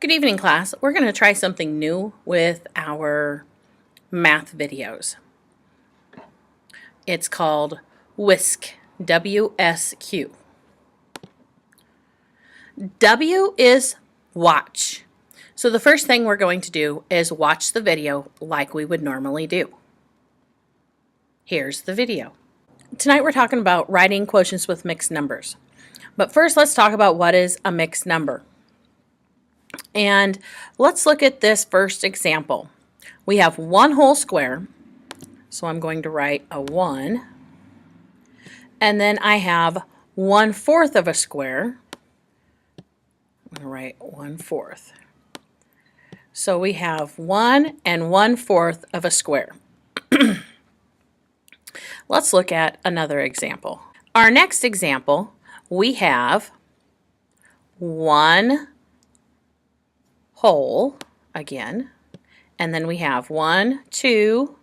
Good evening, class. We're going to try something new with our math videos. It's called WSQ, W-S-Q. W is watch. So the first thing we're going to do is watch the video like we would normally do. Here's the video. Tonight we're talking about writing quotients with mixed numbers. But first let's talk about what is a mixed number. And let's look at this first example. We have one whole square, so I'm going to write a 1. And then I have 1/4 of a square. I'm going to write 1/4. So we have 1 and 1/4 of a square. Let's look at another example. Our next example, we have 1 whole again, and then we have 1, 2,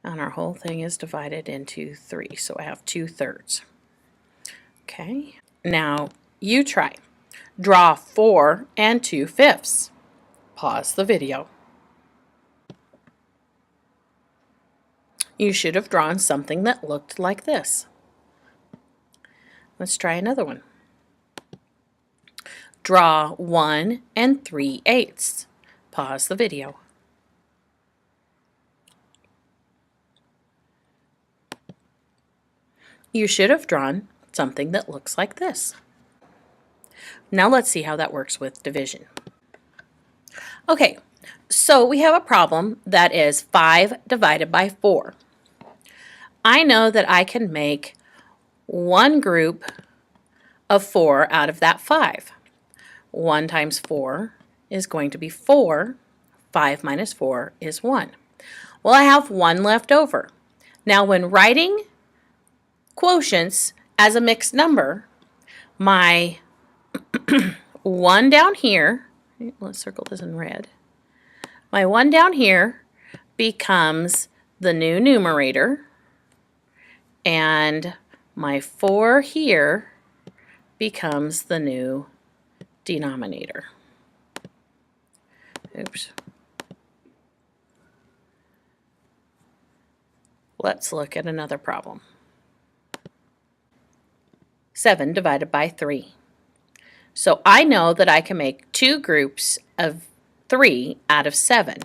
and our whole thing is divided into 3, so I have 2/3. Okay, now you try. Draw 4 and 2/5. Pause the video. You should have drawn something that looked like this. Let's try another one. Draw 1 and 3/8. Pause the video. You should have drawn something that looks like this. Now let's see how that works with division. Okay, so we have a problem that is 5 divided by 4. I know that I can make one group of 4 out of that 5. 1 times 4 is going to be 4. 5 minus 4 is 1. Well, I have 1 left over. Now, when writing quotients as a mixed number, my 1 down here, let's circle this in red, my 1 down here becomes the new numerator, and my 4 here becomes the new denominator. Oops. Let's look at another problem. 7 divided by 3. So I know that I can make 2 groups of 3 out of 7.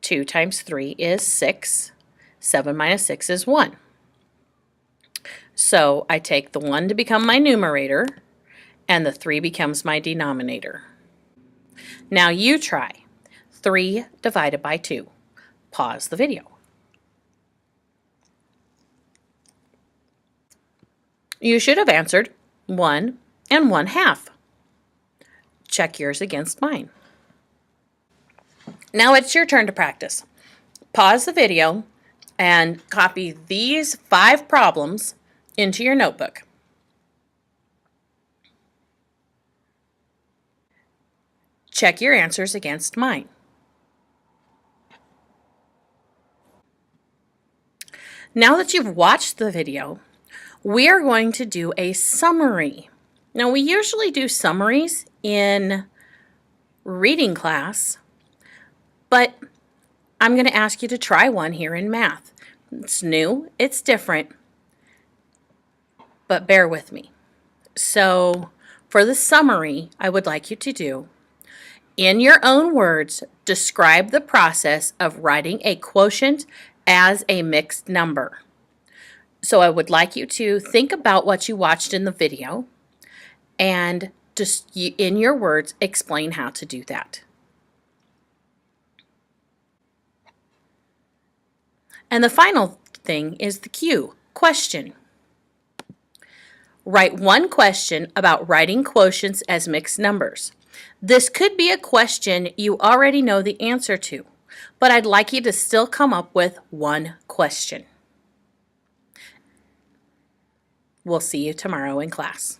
2 times 3 is 6. 7 minus 6 is 1. So I take the 1 to become my numerator, and the 3 becomes my denominator. Now you try. 3 divided by 2. Pause the video. You should have answered 1 and 1/2. Check yours against mine. Now it's your turn to practice. Pause the video and copy these 5 problems into your notebook. Check your answers against mine. Now that you've watched the video, we are going to do a summary. Now, we usually do summaries in reading class, but I'm going to ask you to try one here in math. It's new, it's different, but bear with me. So, for the summary, I would like you to do, in your own words, describe the process of writing a quotient as a mixed number. So I would like you to think about what you watched in the video and just, in your words, explain how to do that. And the final thing is the Q, question. Write one question about writing quotients as mixed numbers. This could be a question you already know the answer to, but I'd like you to still come up with one question. We'll see you tomorrow in class.